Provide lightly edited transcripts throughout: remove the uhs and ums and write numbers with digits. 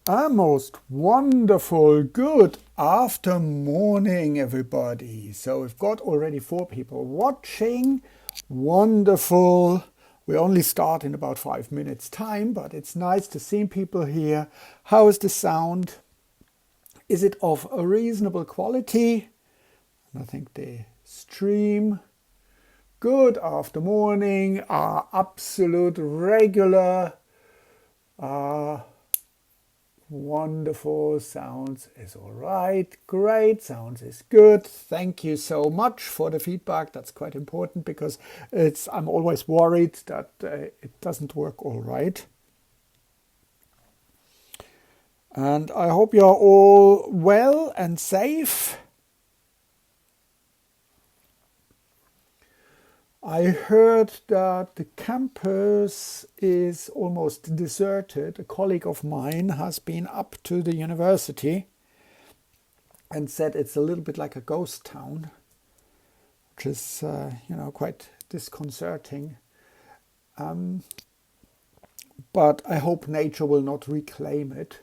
A most wonderful good after morning, everybody. So we've got already 4 people watching. Wonderful. We only start in about 5 minutes time, but it's nice to see people here. How is the sound? Is it of a reasonable quality? And I think the stream. Good after morning. Absolute regular. Wonderful. Sounds is all right. Great. Sounds is good. Thank you so much for the feedback. That's quite important because I'm always worried that it doesn't work all right. And I hope you're all well and safe. I heard that the campus is almost deserted. A colleague of mine has been up to the university and said it's a little bit like a ghost town, which is, quite disconcerting. But I hope nature will not reclaim it.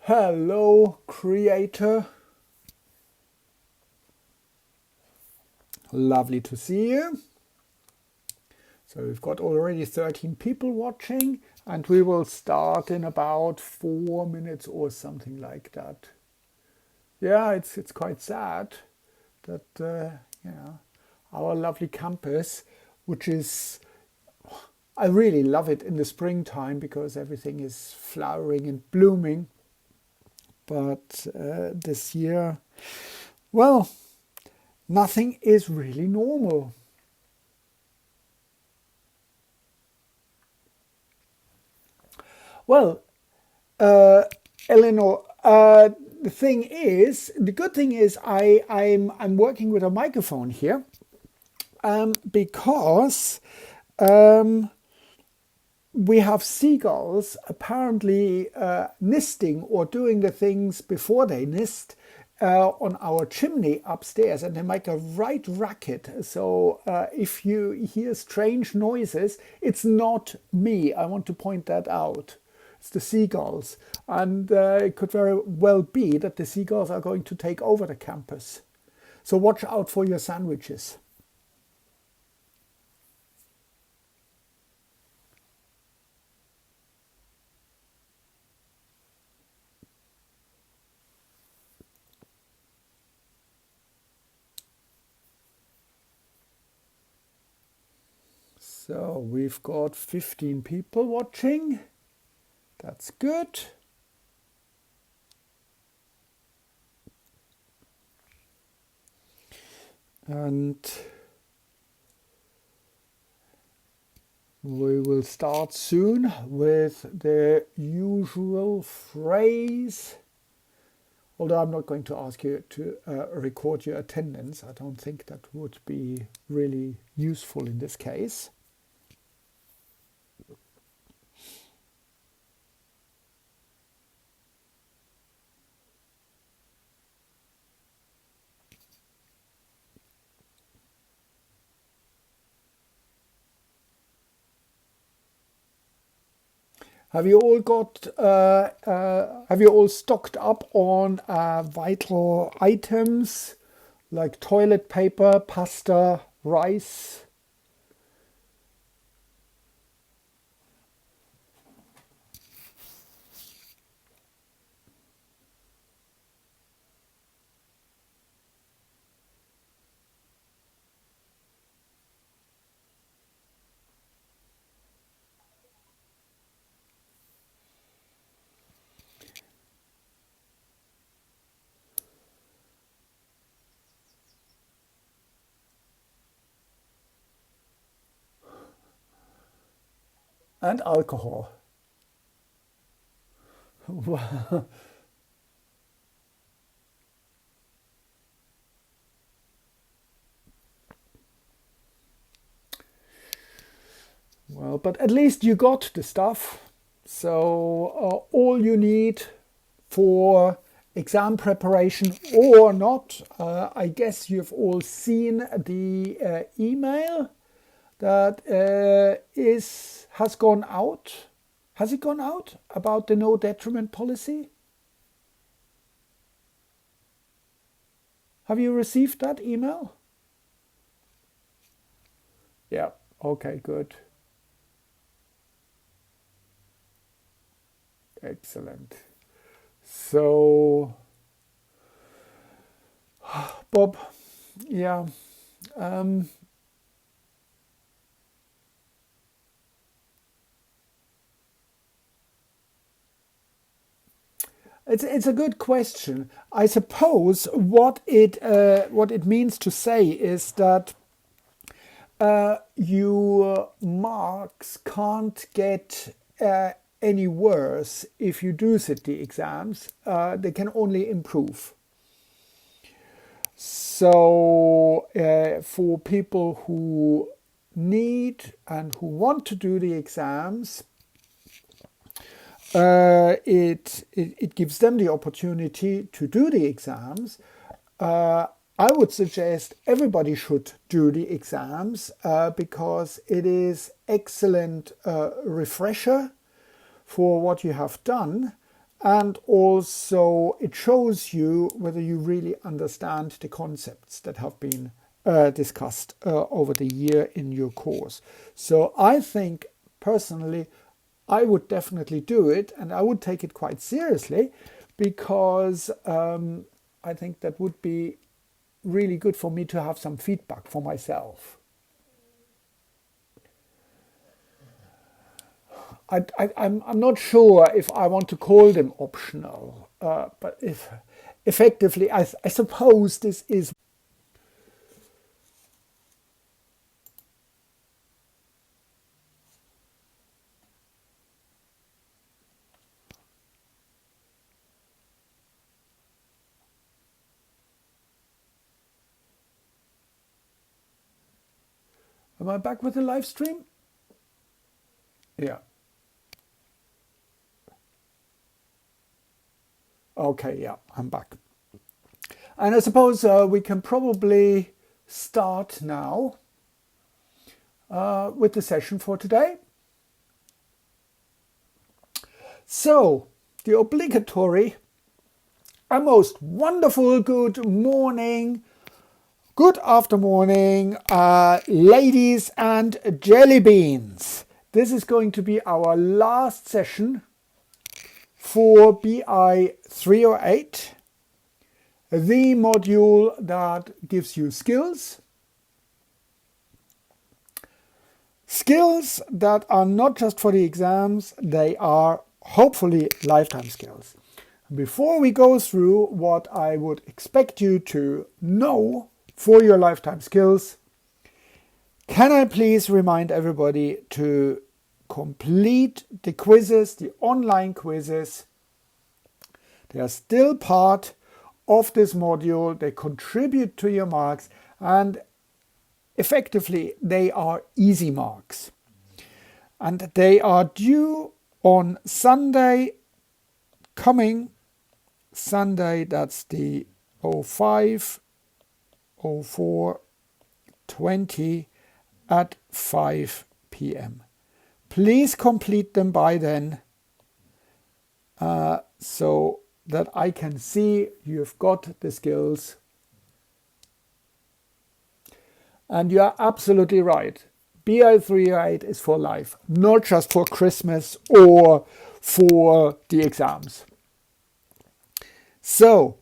Hello, creator. Lovely to see you. So we've got already 13 people watching, and we will start in about 4 minutes or something like that. Yeah, it's quite sad that our lovely campus, which is, I really love it in the springtime because everything is flowering and blooming. But this year, well, nothing is really normal. Well, Eleanor, the good thing is I'm working with a microphone here because we have seagulls apparently nesting or doing the things before they nest on our chimney upstairs, and they make a right racket. So if you hear strange noises, it's not me. I want to point that out. It's the seagulls. And it could very well be that the seagulls are going to take over the campus. So watch out for your sandwiches. So we've got 15 people watching. That's good. And we will start soon with the usual phrase. Although I'm not going to ask you to record your attendance. I don't think that would be really useful in this case. Have you all stocked up on vital items like toilet paper, pasta, rice? And alcohol. Well, but at least you got the stuff. So all you need for exam preparation or not, I guess you've all seen the email that has gone out. Has it gone out about the no detriment policy? Have you received that email? Yeah, okay, good. Excellent. So, Bob, yeah, it's a good question. I suppose what it means to say is that your marks can't get any worse if you do sit the exams. They can only improve. So for people who need and who want to do the exams, it gives them the opportunity to do the exams. I would suggest everybody should do the exams because it is excellent refresher for what you have done, and also it shows you whether you really understand the concepts that have been discussed over the year in your course. So I think personally I would definitely do it, and I would take it quite seriously, because I think that would be really good for me to have some feedback for myself. I'm not sure if I want to call them optional, but if effectively, I suppose this is. Am I back with the live stream? Yeah. Okay, yeah, I'm back. And I suppose we can probably start now with the session for today. So, the obligatory, a most wonderful good morning, good aftermorning, ladies and jelly beans. This is going to be our last session for BI308, the module that gives you skills. Skills that are not just for the exams, they are hopefully lifetime skills. Before we go through what I would expect you to know for your lifetime skills, can I please remind everybody to complete the quizzes, the online quizzes. They are still part of this module. They contribute to your marks, and effectively they are easy marks. And they are due on Sunday, coming Sunday, that's the 05/04/20 at 5 p.m. Please complete them by then so that I can see you've got the skills. And you are absolutely right. BI308 is for life, not just for Christmas or for the exams. So,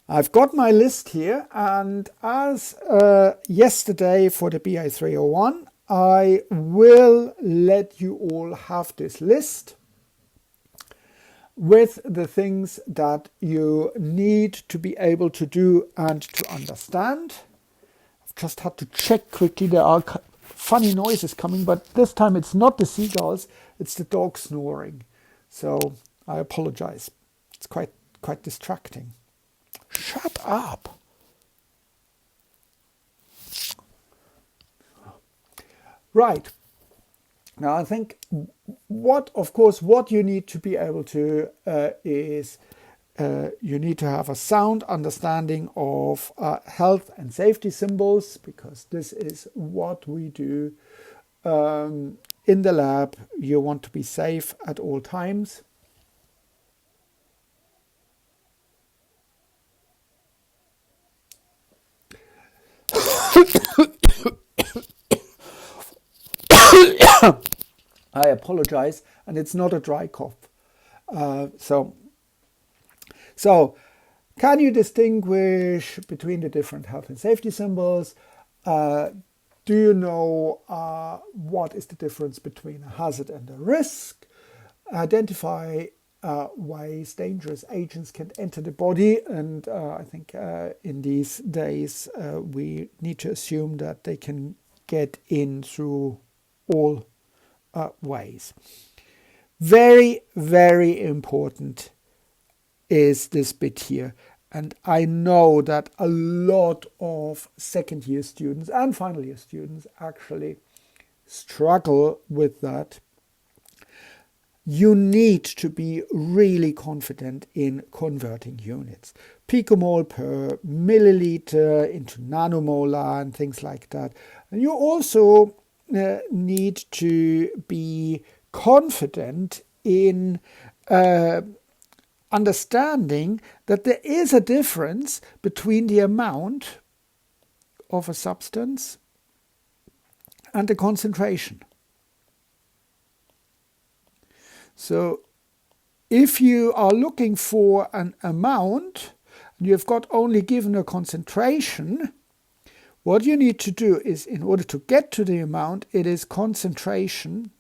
I've got my list here, and as yesterday for the BI301, I will let you all have this list with the things that you need to be able to do and to understand. I've just had to check quickly. There are funny noises coming, but this time it's not the seagulls, it's the dog snoring. So I apologize. It's quite distracting. Shut up. Right. Now I think what you need to be able to is you need to have a sound understanding of health and safety symbols, because this is what we do in the lab. You want to be safe at all times. I apologize, and it's not a dry cough. So can you distinguish between the different health and safety symbols? Do you know what is the difference between a hazard and a risk? Identify ways dangerous agents can enter the body, and I think in these days we need to assume that they can get in through all ways. Very, very important is this bit here. And I know that a lot of second year students and final year students actually struggle with that. You need to be really confident in converting units. Picomole per milliliter into nanomolar and things like that. And you also need to be confident in understanding that there is a difference between the amount of a substance and the concentration. So if you are looking for an amount and you've got only given a concentration, what you need to do is, in order to get to the amount, it is concentration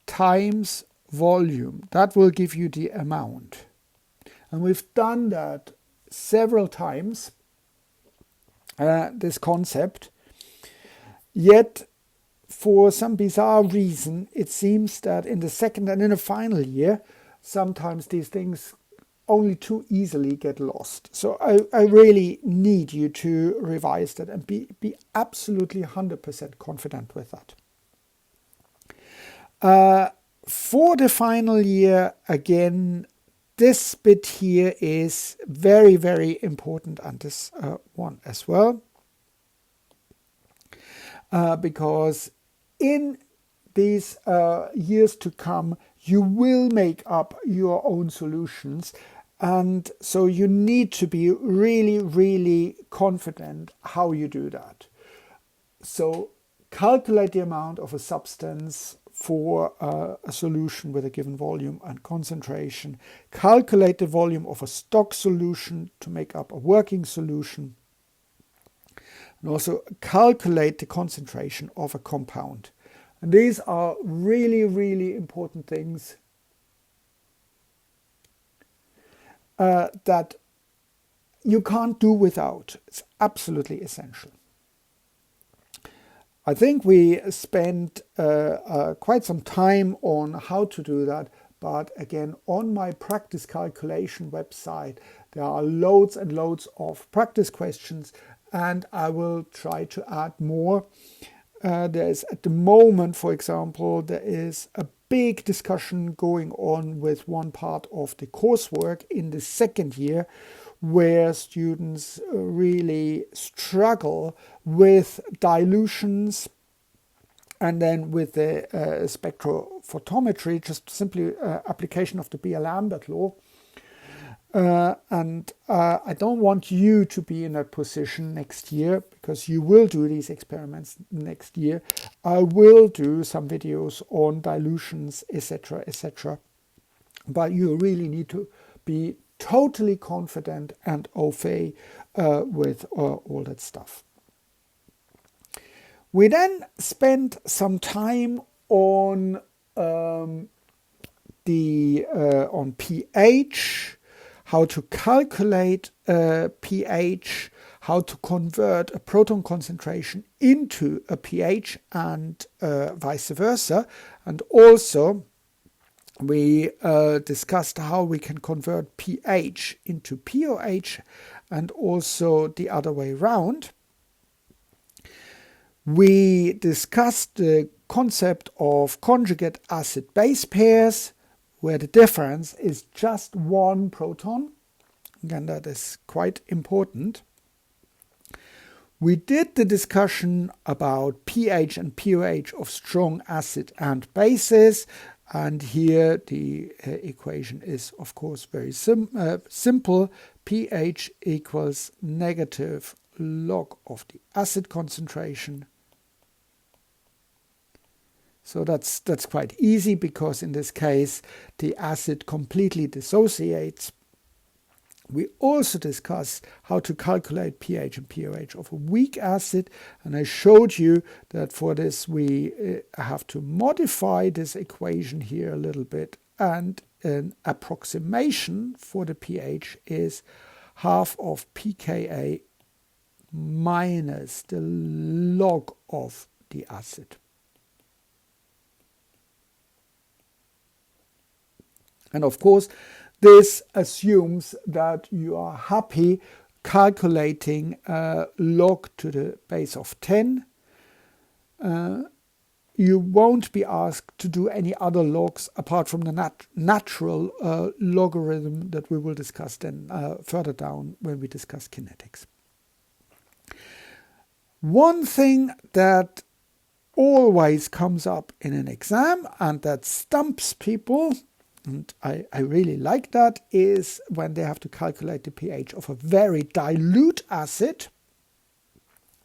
times volume. That will give you the amount. And we've done that several times, this concept. Yet, for some bizarre reason, it seems that in the second and in the final year, sometimes these things only too easily get lost. So I really need you to revise that and be absolutely 100% confident with that. For the final year, again, this bit here is very, very important, and this one as well. Because in these years to come, you will make up your own solutions. And so you need to be really, really confident how you do that. So calculate the amount of a substance for a solution with a given volume and concentration. Calculate the volume of a stock solution to make up a working solution. And also calculate the concentration of a compound. And these are really, really important things that you can't do without. It's absolutely essential. I think we spent quite some time on how to do that, but again, on my practice calculation website, there are loads and loads of practice questions, and I will try to add more. There's at the moment, for example, there is a big discussion going on with one part of the coursework in the second year, where students really struggle with dilutions and then with the spectrophotometry, just simply application of the Beer-Lambert law. And I don't want you to be in that position next year, because you will do these experiments next year. I will do some videos on dilutions, etc., etc. But you really need to be totally confident and au fait with all that stuff. We then spent some time on pH, how to calculate pH, how to convert a proton concentration into a pH, and vice versa. And also we discussed how we can convert pH into pOH, and also the other way around. We discussed the concept of conjugate acid-base pairs, where the difference is just one proton. Again, that is quite important. We did the discussion about pH and pOH of strong acid and bases, and here the equation is of course very simple. pH equals negative log of the acid concentration. So that's quite easy, because in this case the acid completely dissociates. We also discussed how to calculate pH and pOH of a weak acid, and I showed you that for this we have to modify this equation here a little bit, and an approximation for the pH is half of pKa minus the log of the acid. And of course, this assumes that you are happy calculating log to the base of 10. You won't be asked to do any other logs apart from the natural logarithm that we will discuss then further down when we discuss kinetics. One thing that always comes up in an exam and that stumps people, and I really like that, is when they have to calculate the pH of a very dilute acid.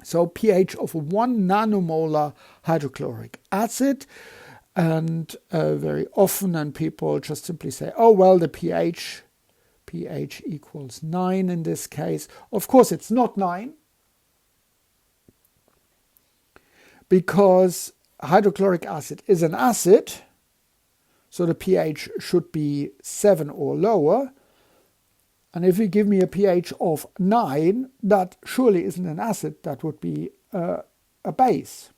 So pH of 1 nanomolar hydrochloric acid. And very often, and people just simply say, oh, well, the pH equals 9 in this case. Of course, it's not 9, because hydrochloric acid is an acid. So the pH should be 7 or lower. And if you give me a pH of 9, that surely isn't an acid, that would be a base.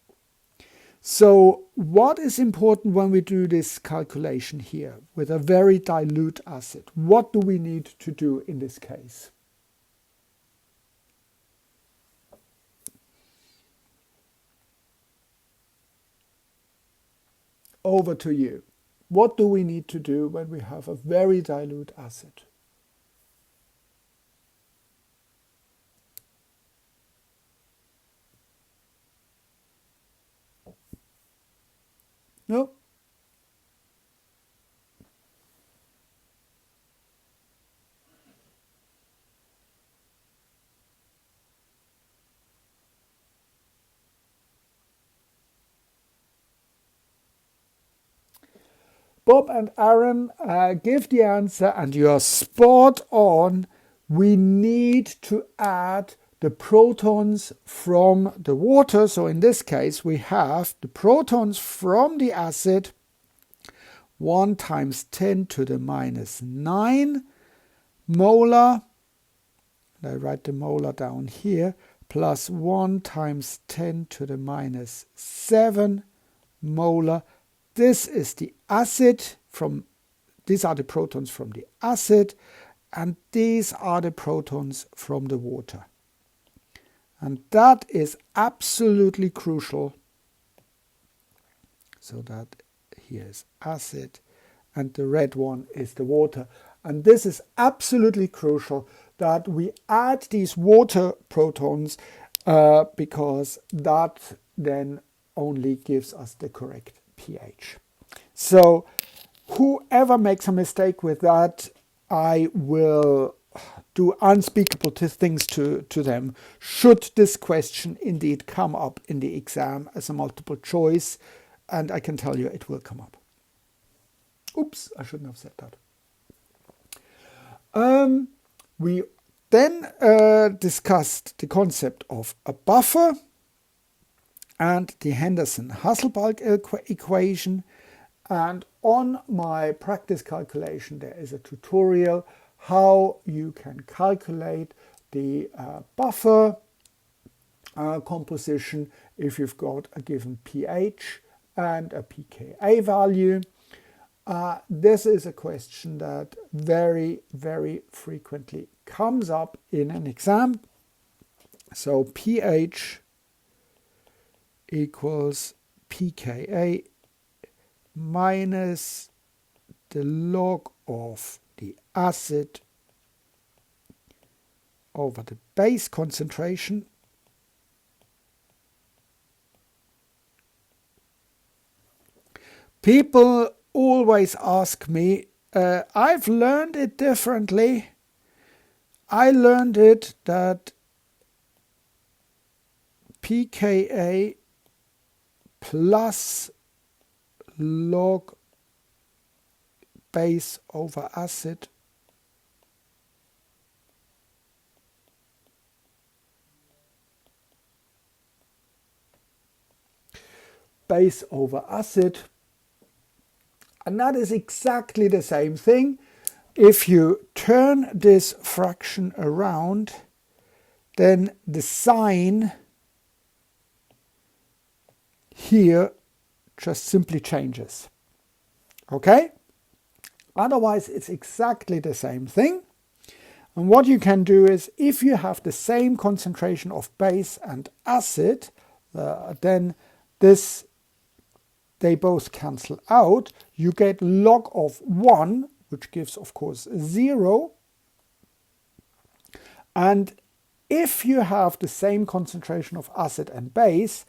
So what is important when we do this calculation here with a very dilute acid? What do we need to do in this case? Over to you. What do we need to do when we have a very dilute acid? No? Bob and Aaron give the answer, and you're spot on. We need to add the protons from the water. So in this case, we have the protons from the acid, 1 times 10 to the minus 9 molar. And I write the molar down here, plus 1 times 10 to the minus 7 molar. This is the acid these are the protons from the acid, and these are the protons from the water. And that is absolutely crucial. So that here is acid, and the red one is the water. And this is absolutely crucial that we add these water protons, because that then only gives us the correct pH. So whoever makes a mistake with that, I will do unspeakable things to them, should this question indeed come up in the exam as a multiple choice, and I can tell you it will come up. Oops, I shouldn't have said that. We then discussed the concept of a buffer and the Henderson-Hasselbalch equation. And on my practice calculation, there is a tutorial how you can calculate the buffer composition if you've got a given pH and a pKa value. This is a question that very, very frequently comes up in an exam. So pH equals pKa minus the log of the acid over the base concentration People always ask me, I've learned it differently. I learned it that pKa plus log base over acid base over acid, and that is exactly the same thing. If you turn this fraction around, then the sign here just simply changes. Okay? Otherwise, it's exactly the same thing. And what you can do is, if you have the same concentration of base and acid, then they both cancel out. You get log of 1, which gives, of course, 0. And if you have the same concentration of acid and base,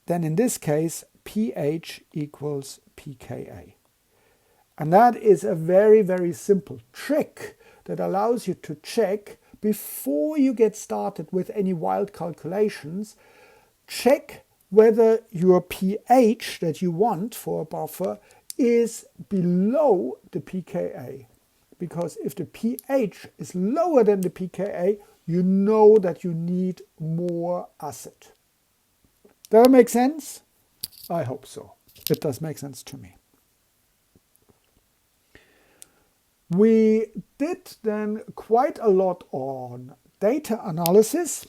then in this case, pH equals pKa. And that is a very, very simple trick that allows you to check before you get started with any wild calculations. Check whether your pH that you want for a buffer is below the pKa. Because if the pH is lower than the pKa, you know that you need more acid. Does that make sense? I hope so. It does make sense to me. We did then quite a lot on data analysis.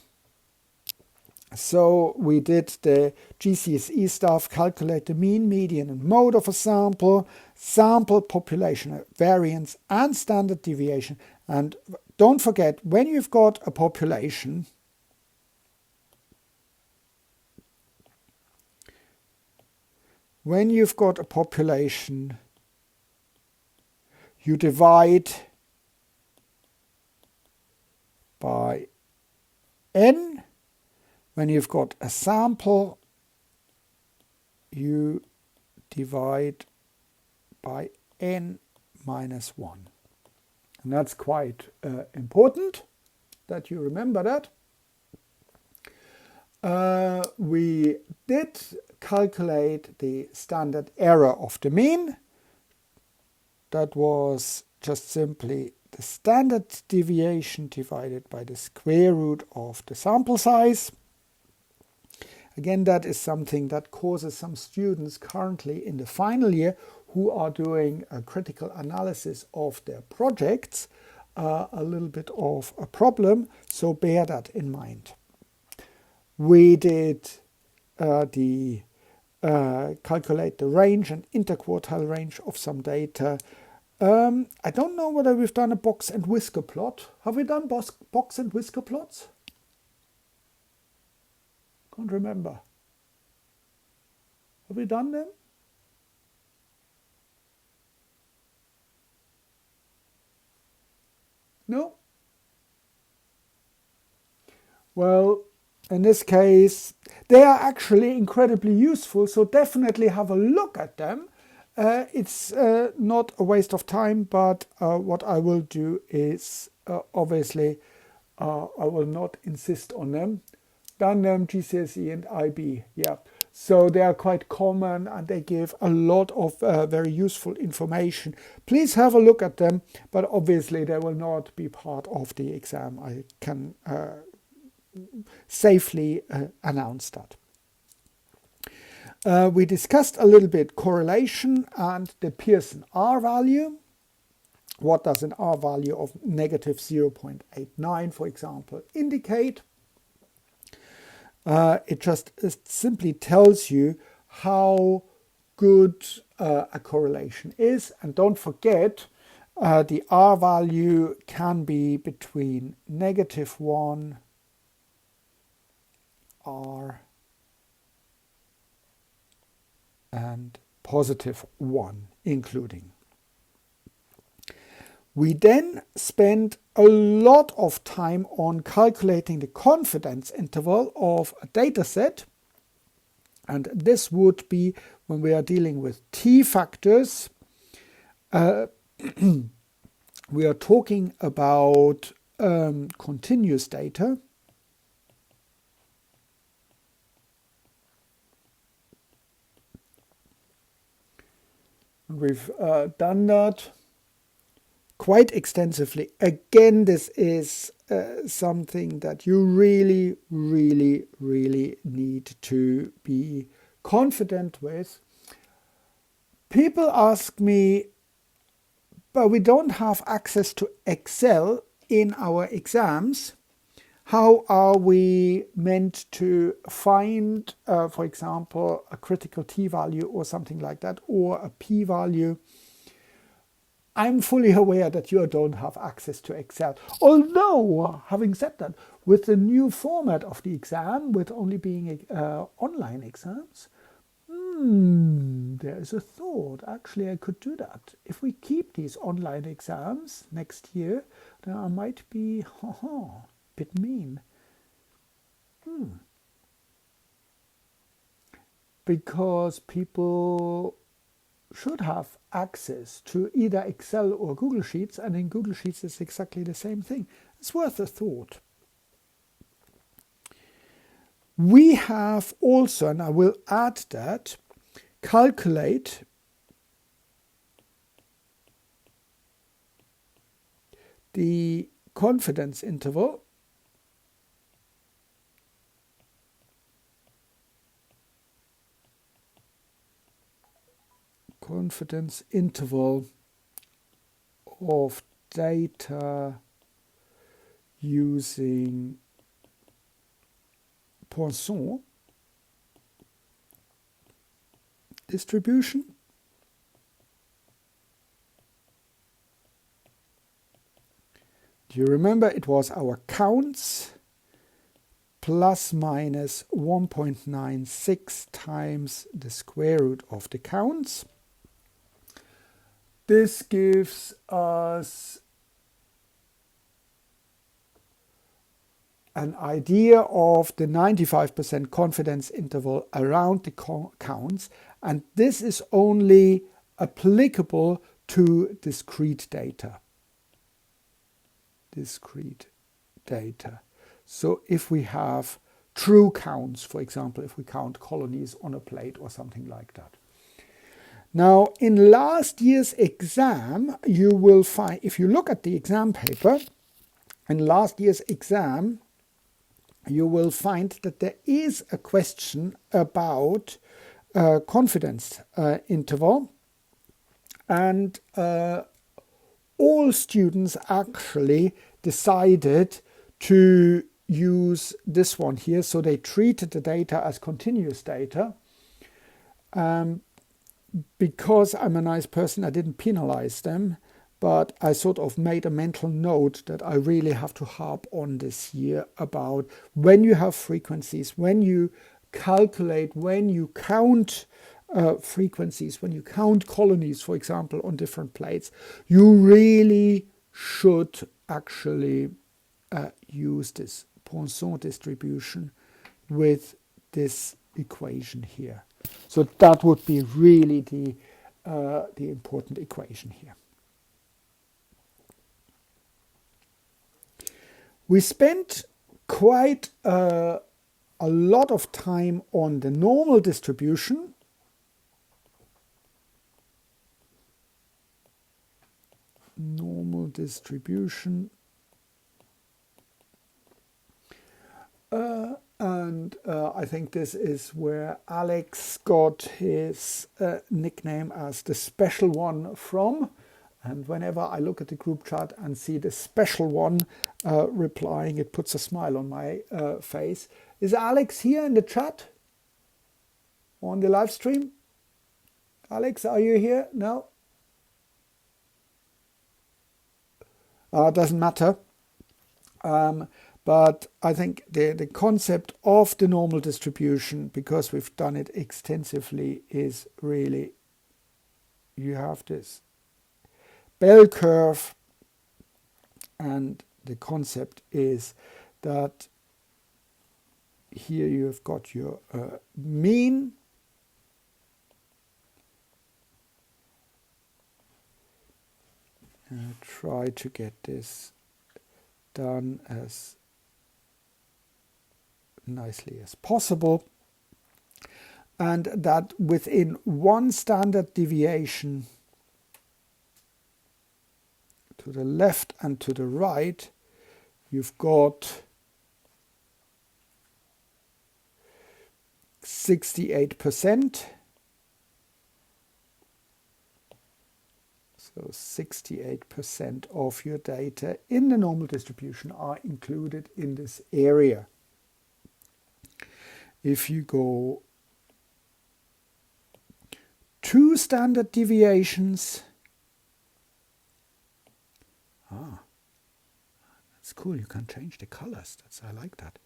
So we did the GCSE stuff, calculate the mean, median and mode of a sample, sample population variance and standard deviation. And don't forget, when you've got a population, you divide by n. When you've got a sample, you divide by n minus 1. And that's quite important that you remember that. We did calculate the standard error of the mean. That was just simply the standard deviation divided by the square root of the sample size. Again, that is something that causes some students currently in the final year who are doing a critical analysis of their projects a little bit of a problem, so bear that in mind. We did calculate the range and interquartile range of some data. I don't know whether we've done a box and whisker plot. Have we done box and whisker plots? Can't remember. Have we done them? No? Well, in this case, they are actually incredibly useful, so definitely have a look at them. It's not a waste of time, but what I will do is, obviously, I will not insist on them. Done them, GCSE and IB, yeah. So they are quite common and they give a lot of very useful information. Please have a look at them, but obviously they will not be part of the exam. I can safely announce that. We discussed a little bit correlation and the Pearson R value. What does an R value of negative 0.89, for example, indicate? It simply tells you how good a correlation is. And don't forget, the R value can be between -1 R and positive 1 including. We then spend a lot of time on calculating the confidence interval of a data set, and this would be when we are dealing with t factors. We are talking about continuous data. We've done that quite extensively. Again, this is something that you really need to be confident with. People ask me, but we don't have access to Excel in our exams. How are we meant to find, for example, a critical t-value or something like that, or a p-value? I'm fully aware that you don't have access to Excel. Although, having said that, with the new format of the exam, with only being online exams, there is a thought. Actually, I could do that. If we keep these online exams next year, then I might be a bit mean. Because people should have access to either Excel or Google Sheets, and in Google Sheets it's exactly the same thing. It's worth a thought. We have also, and I will add that, calculate the confidence interval of data using Pearson distribution. Do you remember it was our counts plus minus 1.96 times the square root of the counts. This gives us an idea of the 95% confidence interval around the counts, and this is only applicable to discrete data. So if we have true counts, for example, if we count colonies on a plate or something like that. Now, in last year's exam, you will find, if you look at the exam paper, in last year's exam, you will find that there is a question about confidence interval, and all students actually decided to use this one here. So they treated the data as continuous data. Because I'm a nice person, I didn't penalize them, but I sort of made a mental note that I really have to harp on this year about when you have frequencies, when you calculate, when you count frequencies, when you count colonies, for example, on different plates, you really should actually use this Pearson distribution with this equation here. So that would be really the important equation here. We spent quite a lot of time on the normal distribution. And I think this is where Alex got his nickname as the special one from. And whenever I look at the group chat and see the special one replying, it puts a smile on my face. Is Alex here in the chat? On the live stream? Alex, are you here? No? Doesn't matter. But I think the concept of the normal distribution, because we've done it extensively, is really, you have this bell curve, and the concept is that here you've got your mean, try to get this done as nicely as possible, and that within one standard deviation to the left and to the right, you've got 68%. So 68% of your data in the normal distribution are included in this area. If you go 2 standard deviations, that's cool, you can change the colors, I like that.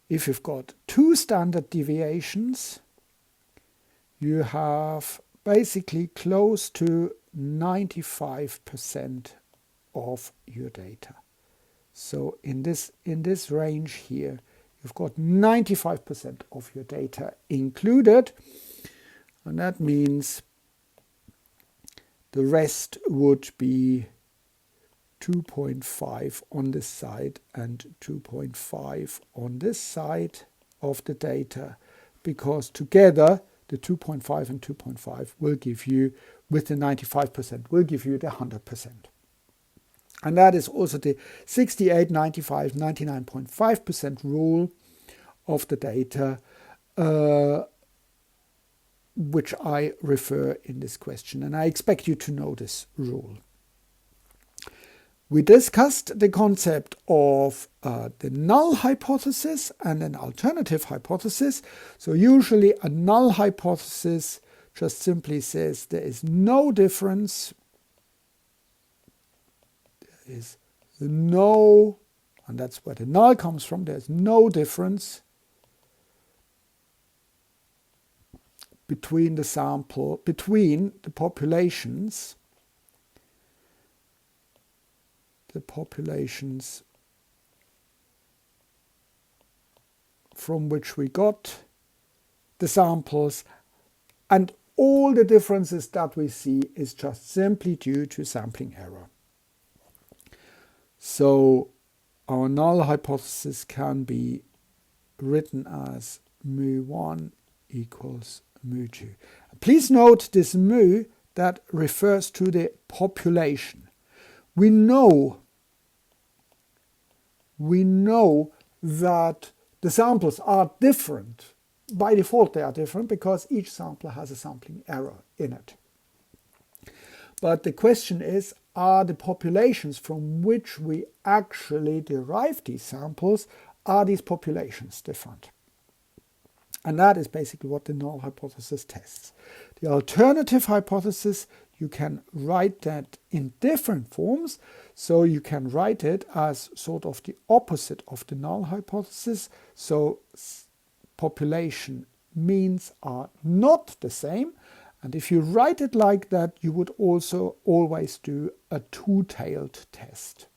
If you've got 2 standard deviations, you have basically close to 95% of your data. So in this range here, you've got 95% of your data included, and that means the rest would be 2.5 on this side and 2.5 on this side of the data, because together the 2.5 and 2.5 will give you, with the 95%, will give you the 100%. And that is also the 68, 95, 99.5% rule of the data, which I refer in this question. And I expect you to know this rule. We discussed the concept of the null hypothesis and an alternative hypothesis. So usually a null hypothesis just simply says there is no difference. There is no, and that's where the null comes from, there's no difference between the sample, between the populations from which we got the samples, and all the differences that we see is just simply due to sampling error. So our null hypothesis can be written as mu1 equals mu2. Please note this mu that refers to the population. We know that the samples are different. By default they are different because each sample has a sampling error in it. But the question is, are the populations from which we actually derive these samples, are these populations different? And that is basically what the null hypothesis tests. The alternative hypothesis, you can write that in different forms. So you can write it as sort of the opposite of the null hypothesis. So population means are not the same. And if you write it like that, you would also always do a two-tailed test.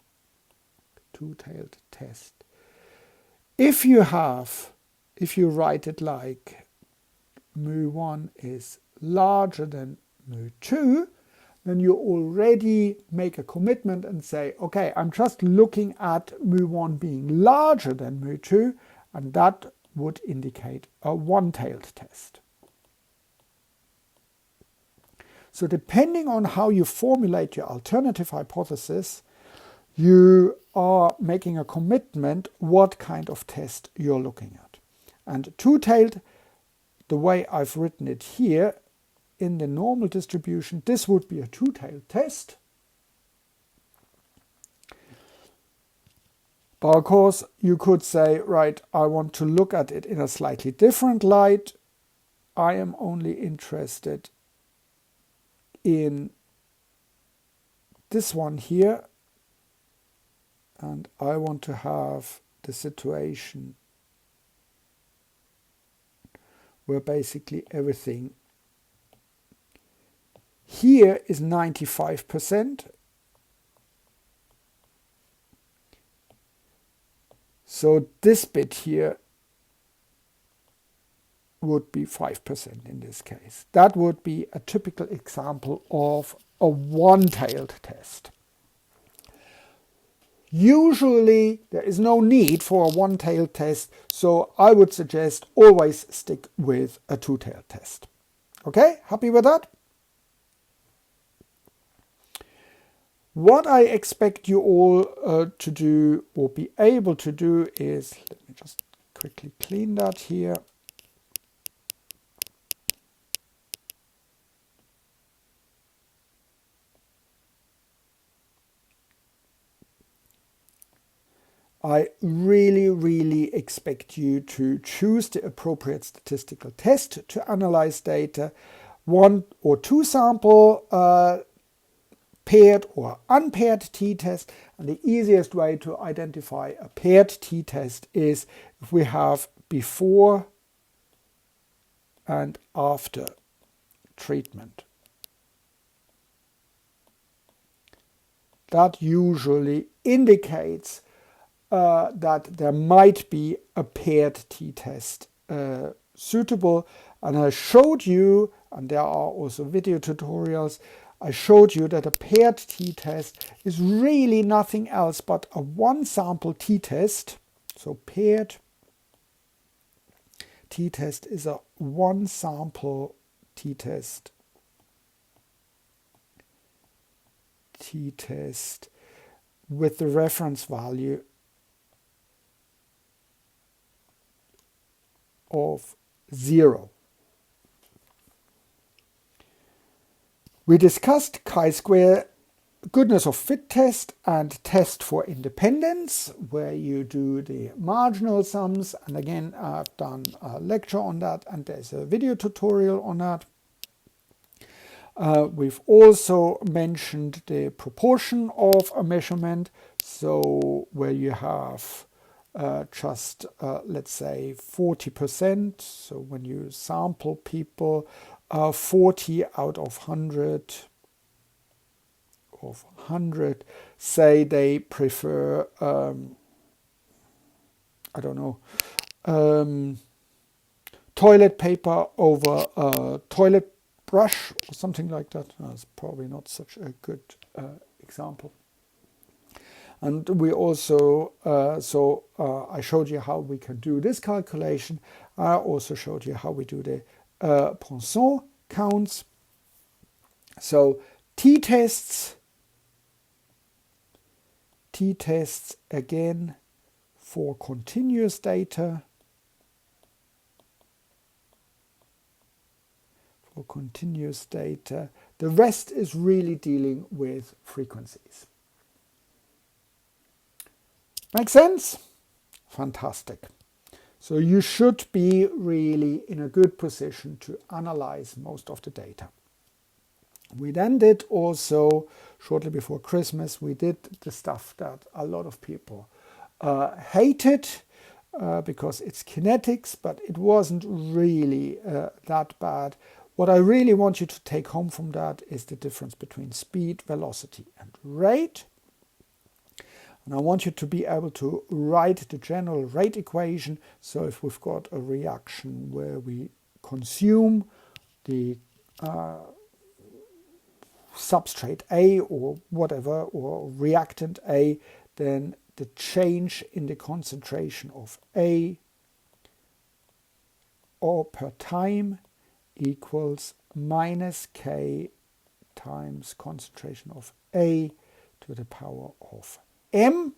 Two-tailed test. If you write it like mu1 is larger than mu2, then you already make a commitment and say, okay, I'm just looking at mu1 being larger than mu2, and that would indicate a one-tailed test. So depending on how you formulate your alternative hypothesis, you are making a commitment what kind of test you're looking at. And two-tailed, the way I've written it here, in the normal distribution, this would be a two-tailed test. But of course, you could say, right, I want to look at it in a slightly different light. I am only interested in this one here, and I want to have the situation where basically everything here is 95%. So this bit here would be 5% in this case. That would be a typical example of a one-tailed test. Usually there is no need for a one-tailed test, so I would suggest always stick with a two-tailed test. Okay, happy with that? What I expect you all to do or be able to do is, let me just quickly clean that here. I really expect you to choose the appropriate statistical test to analyze data. One or two sample paired or unpaired t-test. And the easiest way to identify a paired t-test is if we have before and after treatment. That usually indicates that there might be a paired t-test suitable. And I showed you, and there are also video tutorials, I showed you that a paired t-test is really nothing else but a one sample t-test. So paired t-test is a one sample t-test. T-test with the reference value of 0. We discussed chi-square goodness of fit test and test for independence, where you do the marginal sums. And again, I've done a lecture on that, and there's a video tutorial on that. We've also mentioned the proportion of a measurement, so where you have just, let's say, 40%. So when you sample people, 40 out of 100 say they prefer, I don't know, toilet paper over a toilet brush or something like that. That's probably not such a good example. And we also, I showed you how we can do this calculation. I also showed you how we do the Pearson counts. So t-tests again for continuous data. For continuous data. The rest is really dealing with frequencies. Make sense? Fantastic. So you should be really in a good position to analyze most of the data. We then did also, shortly before Christmas, we did the stuff that a lot of people hated because it's kinetics, but it wasn't really that bad. What I really want you to take home from that is the difference between speed, velocity, and rate. And I want you to be able to write the general rate equation. So if we've got a reaction where we consume the substrate A or whatever, or reactant A, then the change in the concentration of A or per time equals minus K times concentration of A to the power of M.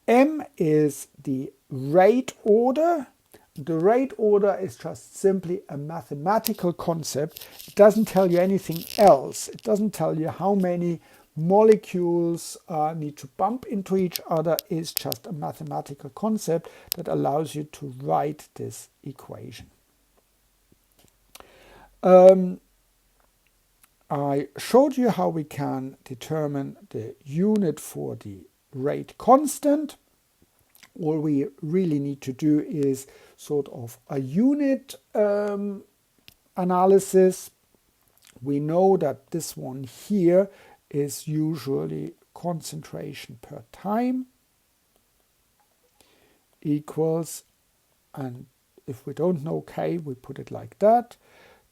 M is the rate order. The rate order is just simply a mathematical concept. It doesn't tell you anything else. It doesn't tell you how many molecules need to bump into each other. It's just a mathematical concept that allows you to write this equation. I showed you how we can determine the unit for the rate constant. All we really need to do is sort of a unit analysis. We know that this one here is usually concentration per time equals, and if we don't know K, we put it like that,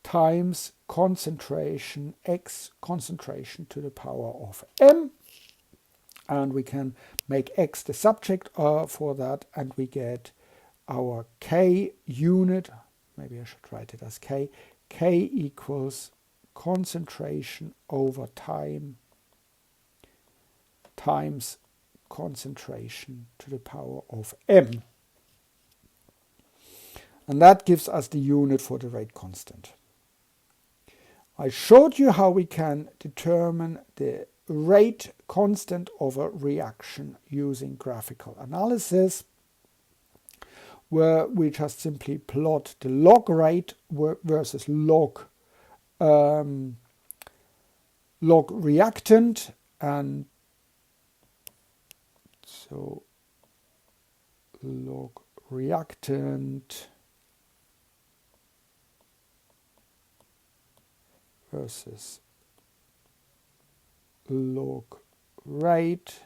times concentration X, concentration to the power of M. And we can make X the subject for that, and we get our K unit, maybe I should write it as K, K equals concentration over time times concentration to the power of M. And that gives us the unit for the rate constant. I showed you how we can determine the rate constant of a reaction using graphical analysis, where we just simply plot the log rate versus log reactant, and so log reactant versus log rate,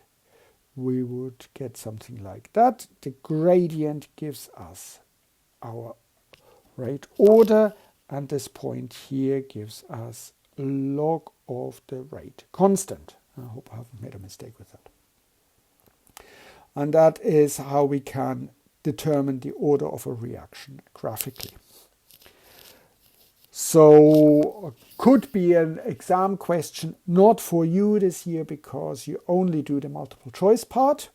we would get something like that. The gradient gives us our rate order, and this point here gives us log of the rate constant. I hope I haven't made a mistake with that. And that is how we can determine the order of a reaction graphically. So could be an exam question, not for you this year because you only do the multiple choice part.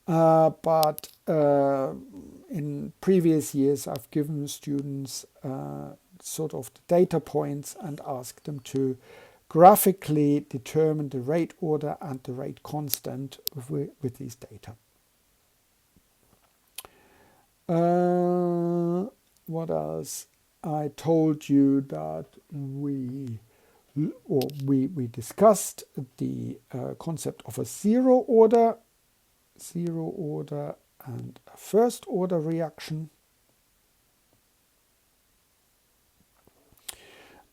But in previous years I've given students sort of the data points and asked them to graphically determine the rate order and the rate constant with these data. What else? I told you that we discussed the concept of a zero order and a first order reaction.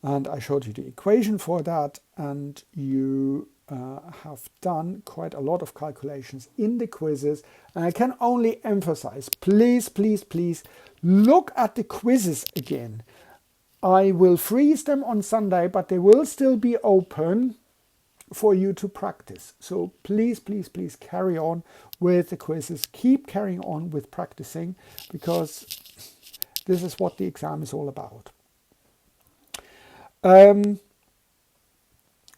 And I showed you the equation for that, and you have done quite a lot of calculations in the quizzes. And I can only emphasize, please, please, please look at the quizzes again. I will freeze them on Sunday, but they will still be open for you to practice. So please, please, please carry on with the quizzes. Keep carrying on with practicing, because this is what the exam is all about.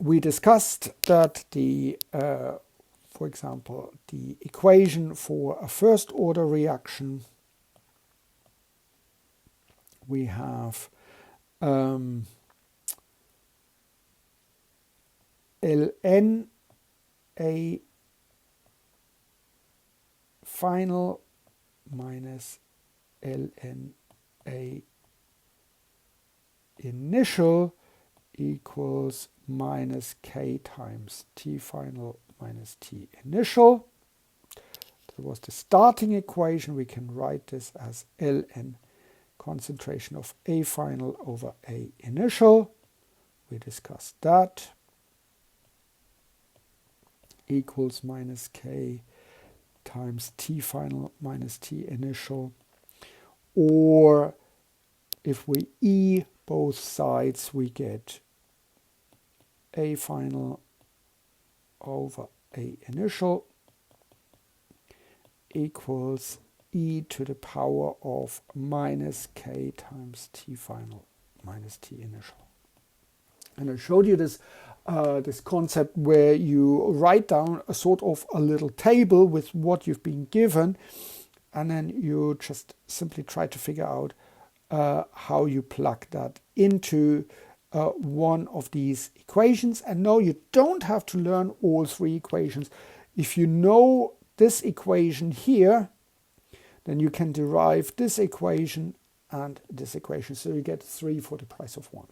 We discussed that for example, the equation for a first order reaction, we have ln A final minus ln A initial equals minus K times T final minus T initial. That was the starting equation. We can write this as ln concentration of A final over A initial. We discussed that. Equals minus K times T final minus T initial. Or if we E both sides, we get A final over A initial equals E to the power of minus K times T final minus T initial. And I showed you this this concept where you write down a sort of a little table with what you've been given, and then you just simply try to figure out how you plug that into one of these equations. And no, you don't have to learn all three equations. If you know this equation here, then you can derive this equation and this equation. So you get 3 for the price of 1.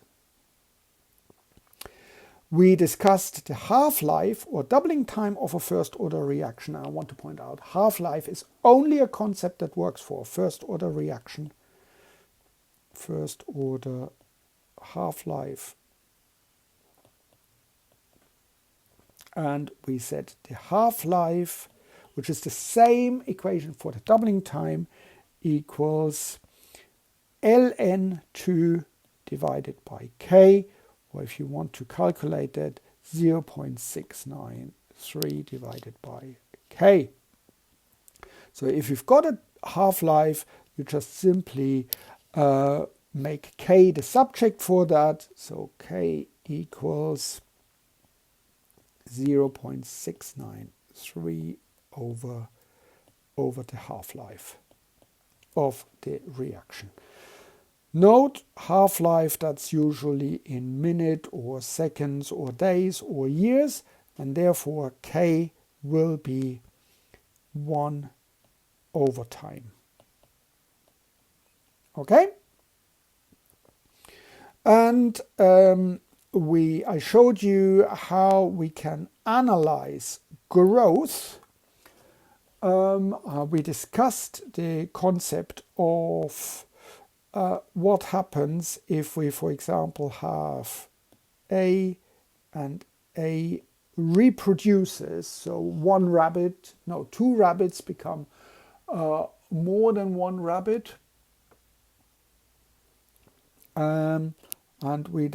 we discussed the half-life or doubling time of a first-order reaction. I want to point out half-life is only a concept that works for a first-order reaction. First-order half-life. And we said the half-life, which is the same equation for the doubling time, equals ln2 divided by k, or if you want to calculate that, 0.693 divided by k. So if you've got a half-life, you just simply make k the subject for that. So k equals 0.693 over the half-life of the reaction. Note, half-life, that's usually in minutes or seconds or days or years, and therefore k will be 1 over time. Okay? And I showed you how we can analyze growth. We discussed the concept of what happens if we, for example, have A and A reproduces. So two rabbits become more than one rabbit. And we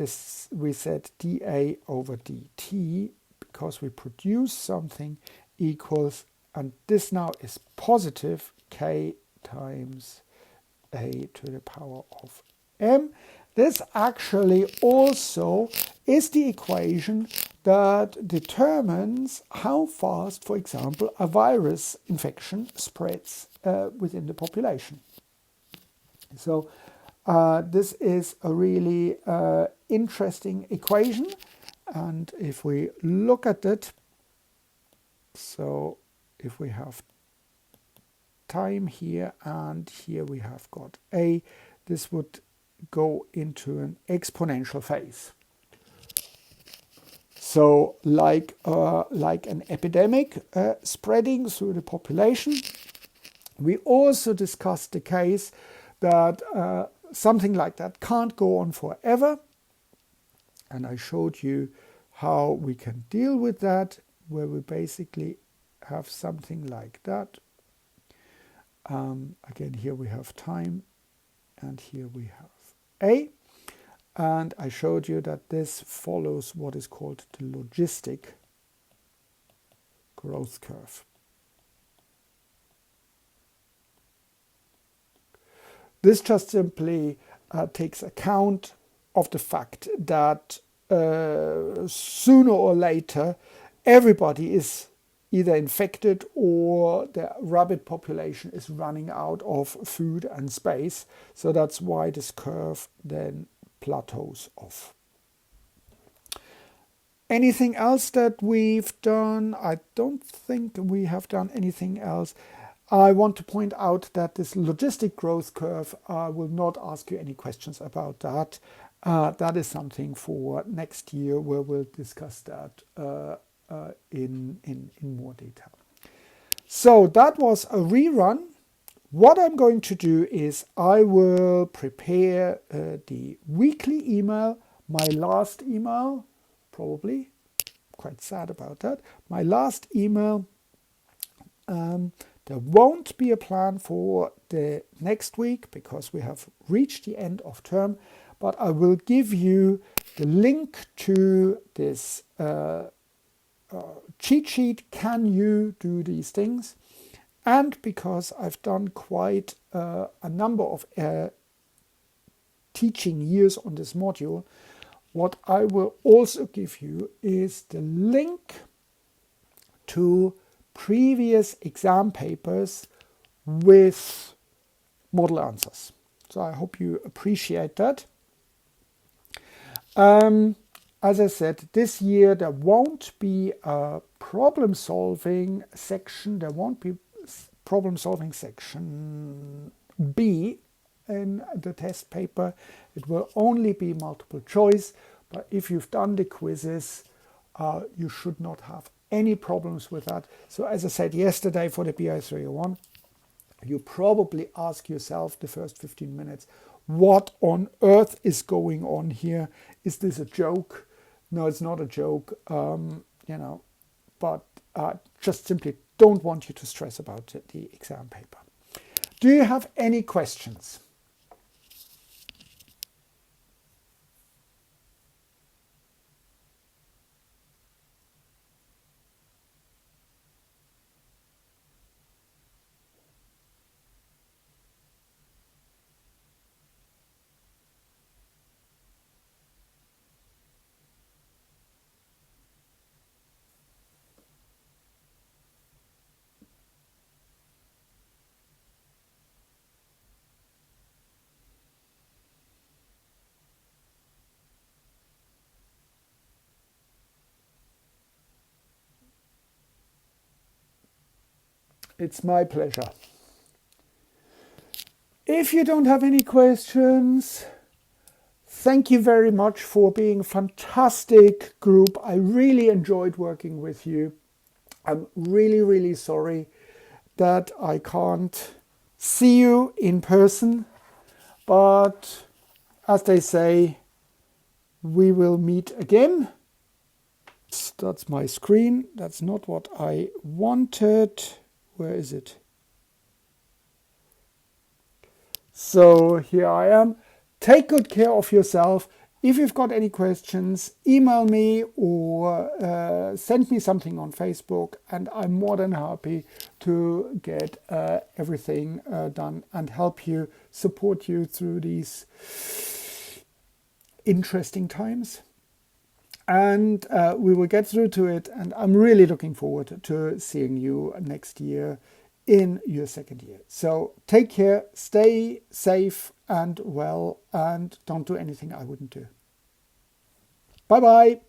said dA over dt, because we produce something, equals, and this now is positive, k times a to the power of m. This actually also is the equation that determines how fast, for example, a virus infection spreads within the population. So this is a really interesting equation, and if we look at it, so if we have time here and here we have got A, this would go into an exponential phase. So like an epidemic spreading through the population. We also discussed the case that something like that can't go on forever, and I showed you how we can deal with that, where we basically have something like that. Again, here we have time, and here we have A, and I showed you that this follows what is called the logistic growth curve. This just simply takes account of the fact that sooner or later everybody is either infected or the rabbit population is running out of food and space. So that's why this curve then plateaus off. Anything else that we've done? I don't think we have done anything else. I want to point out that this logistic growth curve, I will not ask you any questions about that. That is something for next year, where we'll discuss that in more detail. So that was a rerun. What I'm going to do is I will prepare the weekly email, my last email, probably, quite sad about that, my last email. There won't be a plan for the next week because we have reached the end of term, but I will give you the link to this cheat sheet. Can you do these things? And because I've done quite a number of teaching years on this module, what I will also give you is the link to previous exam papers with model answers. So I hope you appreciate that. As I said, this year there won't be a problem-solving section. There won't be problem-solving section B in the test paper. It will only be multiple choice, But if you've done the quizzes, you should not have any problems with that. So as I said yesterday for the BI301, you probably ask yourself the first 15 minutes, what on earth is going on here? Is this a joke? No, it's not a joke, but just simply don't want you to stress about the exam paper. Do you have any questions? It's my pleasure. If you don't have any questions, thank you very much for being a fantastic group. I really enjoyed working with you. I'm really, really sorry that I can't see you in person, but as they say, we will meet again. That's my screen. That's not what I wanted. Where is it? So here I am. Take good care of yourself. If you've got any questions, email me or send me something on Facebook, and I'm more than happy to get everything done and help you, support you through these interesting times. And we will get through to it, and I'm really looking forward to seeing you next year in your second year. So take care, stay safe and well, and don't do anything I wouldn't do. Bye-bye.